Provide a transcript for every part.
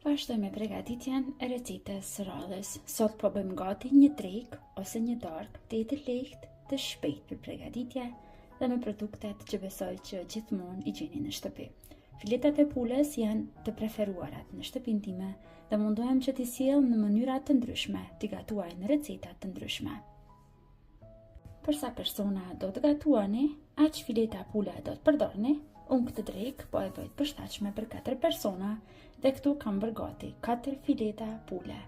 Vazhdojmë me përgatitjen e recetës së radhës. Sot po bëjmë gati një drekë ose një darkë të lehtë, të shpejtë për përgatitje dhe me produktet që besoj që gjithmonë i gjeni në shtëpi. Filetat e pulës janë të preferuarat në shtëpinë time dhe mundohem që t'i sjell në mënyra të ndryshme, t'i gatuaj në receta të ndryshme. Për sa persona do të gatuani, aq fileta pule do të përdorni. Unë këtë drekë po e bëj të përshtatshme për 4 persona dhe këtu kam bërë gati 4 fileta pule.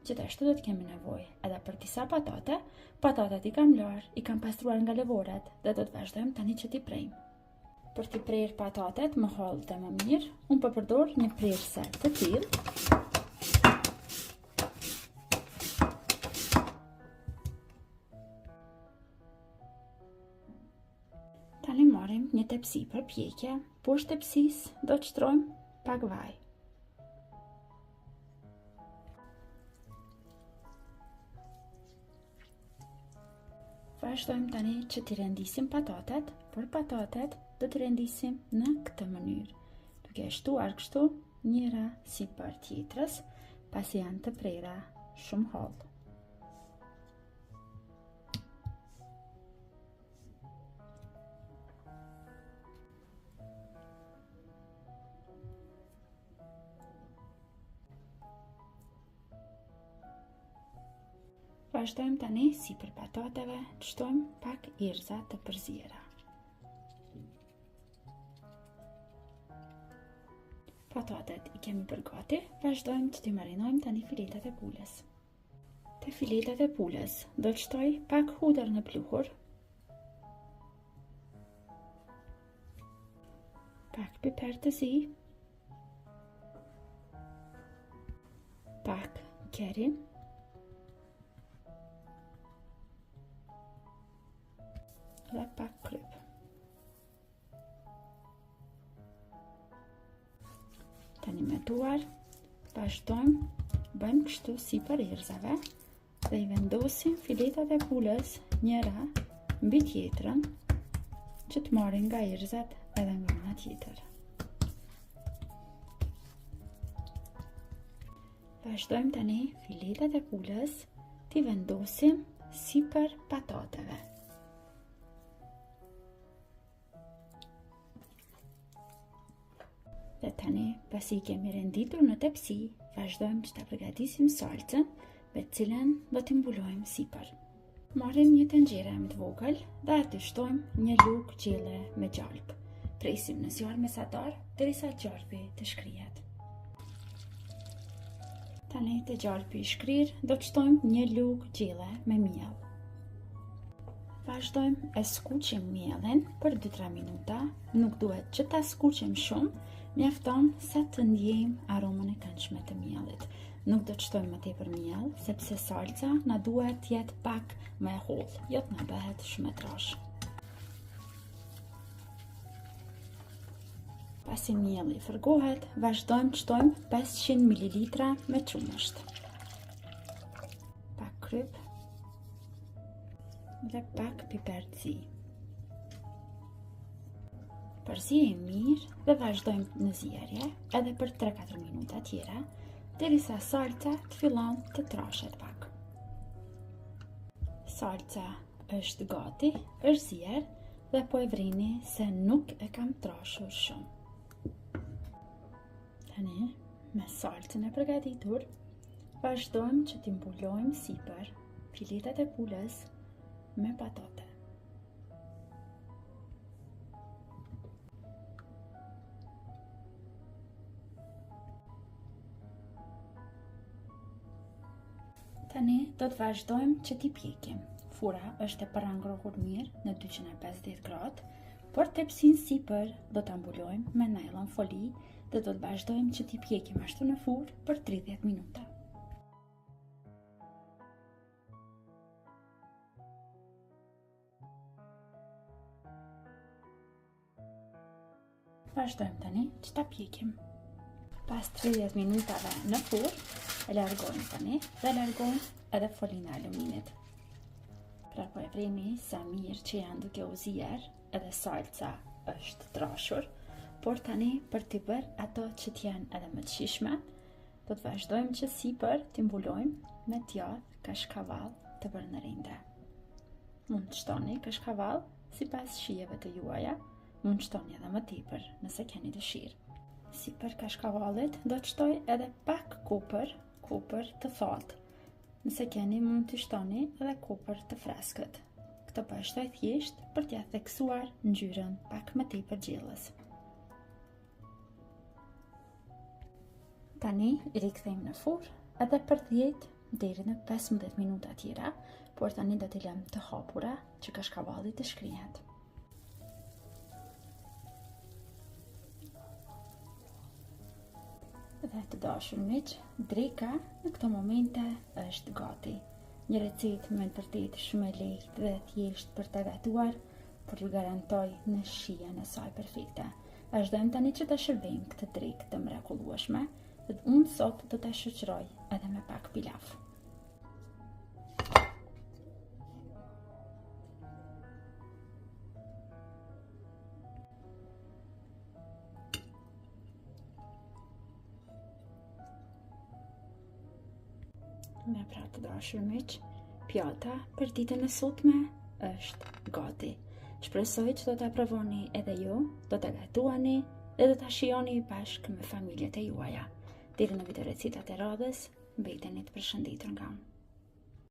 Gjithashtu do të kemi nevojë edhe për disa patate. Patatat i kam larë, i kam pastruar nga lëvorat dhe do të vazhdojmë tani që t'i prejmë. Për t'i prerë patatet më hollë dhe më mirë, unë po përdor një prerëse të tillë. Tani marrim një tepsi për pjekje, poshtë tepsisë do të shtrojmë pak vaj. Vazhdojmë tani që t'i rendisim patatet, por patatet do t'i rendisim në këtë mënyrë, duke shtuar kështu njëra sipër tjetrës, pasi janë të prera shumë hollë. Vazhdojmë tani sipër patateve të shtojmë pak erëza të përziera. Patatet i kemi bërë gati, vazhdojmë që t'i marinojmë tani filetat e pulës. Te filetat e pulës do të shtoj pak hudër në pluhur, pak piper të zi, pak keri, dhe pak kryp. Tani me duar vazhdojmë, bëjmë kështu sipër erëzave dhe i vendosim filetat e pulës njëra mbi tjetrën që të marrin nga erëzat edhe nga ana tjetër. Vazhdojmë tani filetat e pulës t'i vendosim sipër patateve. Dhe tani, pasi kemi renditur në tepsi, vazhdojmë që ta përgatisim salcën, me cilën do t'i mbulojmë sipër. Marrim një tenxhere më të vogël dhe aty shtojmë një lugë gjelle me gjalp. Presim në zjarr mesatar derisa gjalpi të shkrihet. Tani te gjalpi i shkrir do të shtojmë një lugë gjelle me miell. Vazhdojmë e skuqim miellin për 2-3 minuta, nuk duhet që ta skuqim shumë, mjafton sa të ndjejmë aromën e këndshme të miellit. Nuk do të shtojmë më tepër miell, sepse salca na duhet të jetë pak më e hollë, jo të na bëhet shumë e trashë. Pasi mielli fërgohet, vazhdojmë të shtojmë 500 ml me qumësht. Pak kryp dhe pak piper të zi. Përzijemi mirë dhe vazhdojmë në zjerje edhe për 3-4 minuta tjera, derisa salca të fillon të trashet pak. Salca është gati, është zier dhe po e vrini se nuk e kam trashur shumë. Tani, me salcën e përgatitur, vazhdojmë që t'i mbulojmë sipër filetat e pulës me patate. Tani do të vazhdojmë që t'i pjekim. Fura është e parangrohur mirë në 250 gradë, por tepsinë sipër do ta mbulojmë me nylon foli dhe do të vazhdojmë që t'i pjekim ashtu në furrë për 30 minuta. Vazhdojmë tani që ta pjekim. Pas 30 minutave në furrë, e largojmë tani dhe largojmë edhe folin e aluminit. Pra po e vremi sa mirë që janë duke u zier, edhe salca është trashur, por tani për t'i bërë ato që t'janë edhe më të shishme, do të vazhdojmë që sipër t'i mbulojmë me djath kashkavall të bërënërinde. Mund të shtoni kashkavall sipas shijeve të juaja, mund të shtoni edhe më tepër nëse keni dëshirë. Sipër kashkavallit do të shtoj edhe pak kopër të thatë. Nëse keni mund të shtoni edhe kopër të freskët. Këtë po e shtoj thjesht për t'ia theksuar ngjyrën pak më tepër gjellës. Tani i rikthejmë në furrë edhe për 10 deri në 15 minuta tjera, por tani do t'i lëmë të hapura që kashkavalli të shkrihet. Dhe të dashur miq, dreka në këto momente është gati. Një recetë me vërtet shumë e lehtë dhe thjesht për të gatuar, por ju garantoj në shijen e saj perfekte. Vazhdojmë tani që ta shërbejmë këtë drekë të mrekullueshme, dhe unë sot do ta shoqëroj edhe me pak pilaf. Me pra të dashur miq, pjata për ditën e sotme është gati. Shpresoj që do ta provoni edhe ju, do ta gatuani dhe do ta shijoni bashkë me familjet e juaja. Deri në video recetat e radhës, mbeteni të përshëndetur nga unë.